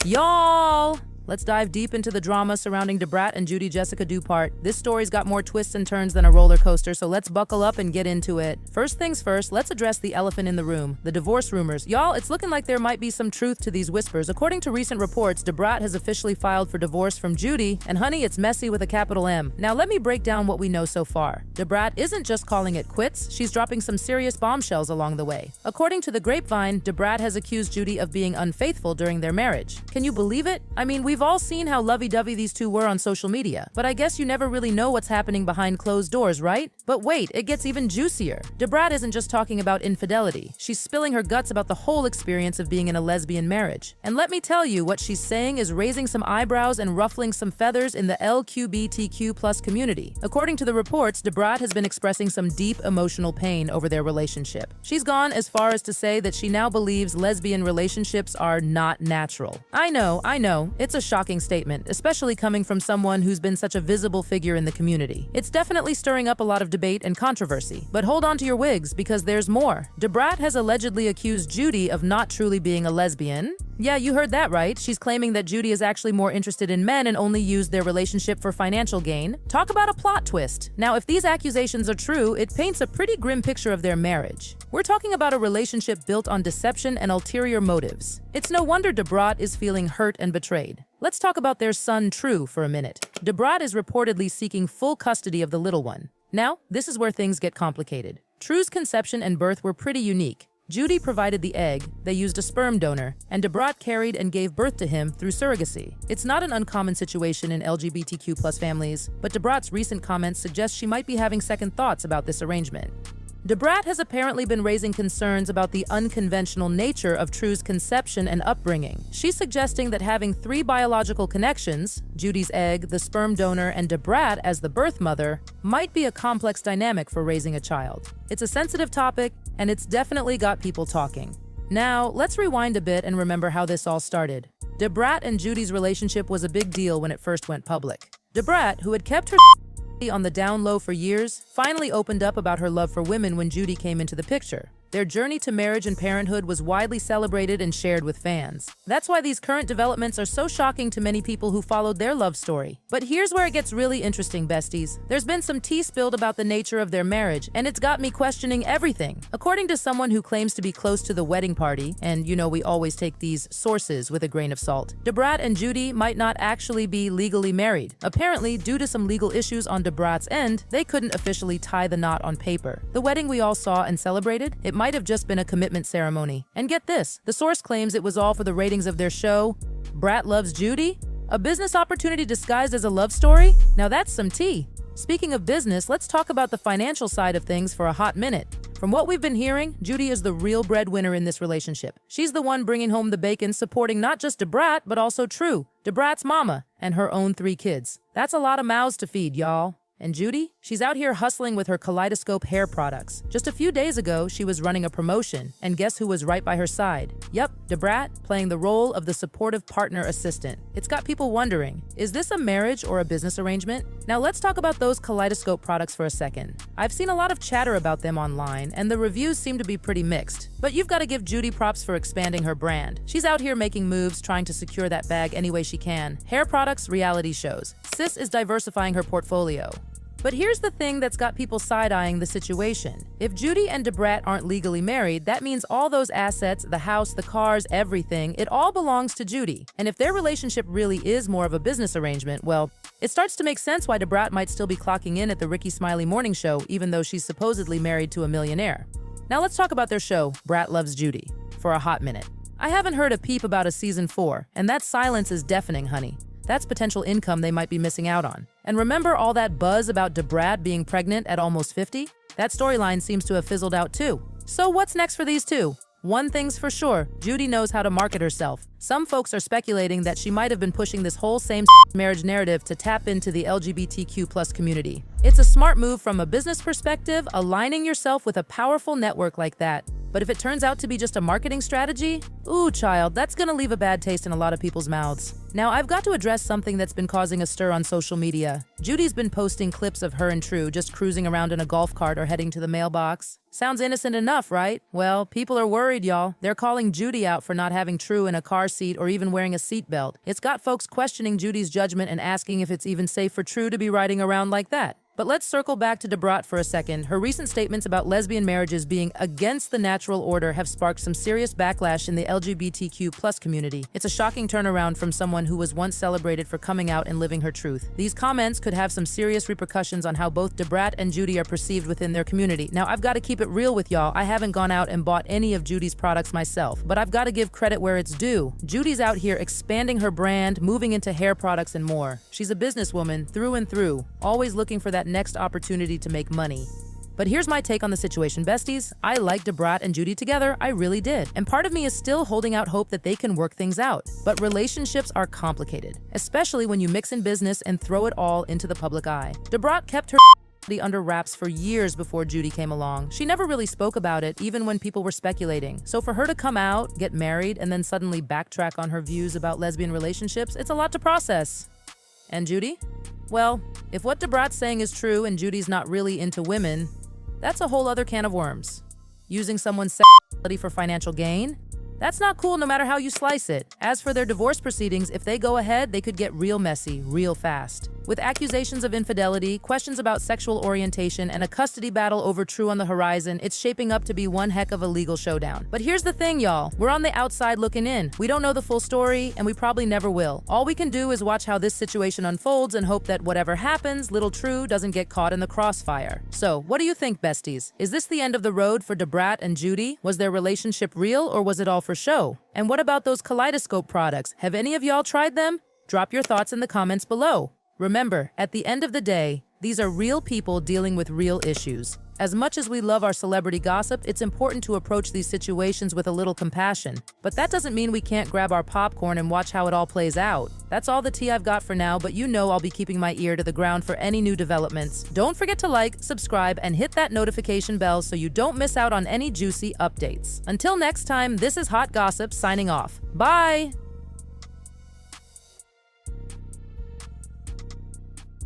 Y'all! Let's dive deep into the drama surrounding Brat and Judy Jesseca Dupart. This story's got more twists and turns than a roller coaster, so let's buckle up and get into it. First things first, let's address the elephant in the room, the divorce rumors. Y'all, it's looking like there might be some truth to these whispers. According to recent reports, Brat has officially filed for divorce from Judy, and honey, it's messy with a capital M. Now let me break down what we know so far. Brat isn't just calling it quits, she's dropping some serious bombshells along the way. According to the grapevine, Brat has accused Judy of being unfaithful during their marriage. Can you believe it? I mean, we've all seen how lovey-dovey these two were on social media, but I guess you never really know what's happening behind closed doors, right? But wait, it gets even juicier. Brat isn't just talking about infidelity. She's spilling her guts about the whole experience of being in a lesbian marriage. And let me tell you, what she's saying is raising some eyebrows and ruffling some feathers in the LGBTQ+ community. According to the reports, Brat has been expressing some deep emotional pain over their relationship. She's gone as far as to say that she now believes lesbian relationships are not natural. I know, it's a shocking statement, especially coming from someone who's been such a visible figure in the community. It's definitely stirring up a lot of debate and controversy. But hold on to your wigs, because there's more. Brat has allegedly accused Judy of not truly being a lesbian. Yeah, you heard that right. She's claiming that Judy is actually more interested in men and only used their relationship for financial gain. Talk about a plot twist. Now, if these accusations are true, it paints a pretty grim picture of their marriage. We're talking about a relationship built on deception and ulterior motives. It's no wonder Brat is feeling hurt and betrayed. Let's talk about their son, True, for a minute. Brat is reportedly seeking full custody of the little one. Now, this is where things get complicated. True's conception and birth were pretty unique. Judy provided the egg, they used a sperm donor, and Brat carried and gave birth to him through surrogacy. It's not an uncommon situation in LGBTQ+ families, but Brat's recent comments suggest she might be having second thoughts about this arrangement. Brat has apparently been raising concerns about the unconventional nature of True's conception and upbringing. She's suggesting that having three biological connections, Judy's egg, the sperm donor, and Brat as the birth mother, might be a complex dynamic for raising a child. It's a sensitive topic, and it's definitely got people talking. Now, let's rewind a bit and remember how this all started. Brat and Judy's relationship was a big deal when it first went public. Brat, who had kept her on the down low for years, finally opened up about her love for women when Judy came into the picture. Their journey to marriage and parenthood was widely celebrated and shared with fans. That's why these current developments are so shocking to many people who followed their love story. But here's where it gets really interesting, besties. There's been some tea spilled about the nature of their marriage, and it's got me questioning everything. According to someone who claims to be close to the wedding party, and you know we always take these sources with a grain of salt, Brat and Judy might not actually be legally married. Apparently, due to some legal issues on Brat's end, they couldn't officially tie the knot on paper. The wedding we all saw and celebrated, it might have just been a commitment ceremony. And get this, the source claims it was all for the ratings of their show, Brat Loves Judy? A business opportunity disguised as a love story? Now that's some tea. Speaking of business, let's talk about the financial side of things for a hot minute. From what we've been hearing, Judy is the real breadwinner in this relationship. She's the one bringing home the bacon, supporting not just Brat, but also True, Brat's mama, and her own 3 kids. That's a lot of mouths to feed, y'all. And Judy? She's out here hustling with her kaleidoscope hair products. Just a few days ago, she was running a promotion, and guess who was right by her side? Yep, Brat, playing the role of the supportive partner assistant. It's got people wondering, is this a marriage or a business arrangement? Now let's talk about those kaleidoscope products for a second. I've seen a lot of chatter about them online, and the reviews seem to be pretty mixed. But you've got to give Judy props for expanding her brand. She's out here making moves, trying to secure that bag any way she can. Hair products, reality shows. Sis is diversifying her portfolio. But here's the thing that's got people side-eyeing the situation. If Judy and Brat aren't legally married, that means all those assets, the house, the cars, everything, it all belongs to Judy. And if their relationship really is more of a business arrangement, well, it starts to make sense why Brat might still be clocking in at the Ricky Smiley morning show, even though she's supposedly married to a millionaire. Now let's talk about their show, Brat Loves Judy, for a hot minute. I haven't heard a peep about a season 4, and that silence is deafening, honey. That's potential income they might be missing out on. And remember all that buzz about Brat being pregnant at almost 50? That storyline seems to have fizzled out too. So what's next for these two? One thing's for sure, Judy knows how to market herself. Some folks are speculating that she might have been pushing this whole same marriage narrative to tap into the LGBTQ+ community. It's a smart move from a business perspective, aligning yourself with a powerful network like that. But if it turns out to be just a marketing strategy, ooh, child, that's gonna leave a bad taste in a lot of people's mouths. Now, I've got to address something that's been causing a stir on social media. Judy's been posting clips of her and True just cruising around in a golf cart or heading to the mailbox. Sounds innocent enough, right? Well, people are worried, y'all. They're calling Judy out for not having True in a car seat or even wearing a seatbelt. It's got folks questioning Judy's judgment and asking if it's even safe for True to be riding around like that. But let's circle back to Brat for a second. Her recent statements about lesbian marriages being against the natural order have sparked some serious backlash in the LGBTQ+ community. It's a shocking turnaround from someone who was once celebrated for coming out and living her truth. These comments could have some serious repercussions on how both Brat and Judy are perceived within their community. Now, I've got to keep it real with y'all. I haven't gone out and bought any of Judy's products myself, but I've got to give credit where it's due. Judy's out here expanding her brand, moving into hair products and more. She's a businesswoman through and through, always looking for that next opportunity to make money. But here's my take on the situation, besties. I liked Brat and Judy together, I really did. And part of me is still holding out hope that they can work things out. But relationships are complicated, especially when you mix in business and throw it all into the public eye. Brat kept her under wraps for years before Judy came along. She never really spoke about it, even when people were speculating. So for her to come out, get married, and then suddenly backtrack on her views about lesbian relationships, it's a lot to process. And Judy? Well, if what Brat's saying is true and Judy's not really into women, that's a whole other can of worms. Using someone's sexuality for financial gain? That's not cool no matter how you slice it. As for their divorce proceedings, if they go ahead, they could get real messy, real fast. With accusations of infidelity, questions about sexual orientation, and a custody battle over True on the horizon, it's shaping up to be one heck of a legal showdown. But here's the thing, y'all. We're on the outside looking in. We don't know the full story, and we probably never will. All we can do is watch how this situation unfolds and hope that whatever happens, little True doesn't get caught in the crossfire. So, what do you think, besties? Is this the end of the road for Brat and Judy? Was their relationship real, or was it all for show? And what about those kaleidoscope products? Have any of y'all tried them? Drop your thoughts in the comments below. Remember, at the end of the day, these are real people dealing with real issues. As much as we love our celebrity gossip, it's important to approach these situations with a little compassion. But that doesn't mean we can't grab our popcorn and watch how it all plays out. That's all the tea I've got for now, but you know I'll be keeping my ear to the ground for any new developments. Don't forget to like, subscribe, and hit that notification bell so you don't miss out on any juicy updates. Until next time, this is Hot Gossip signing off. Bye!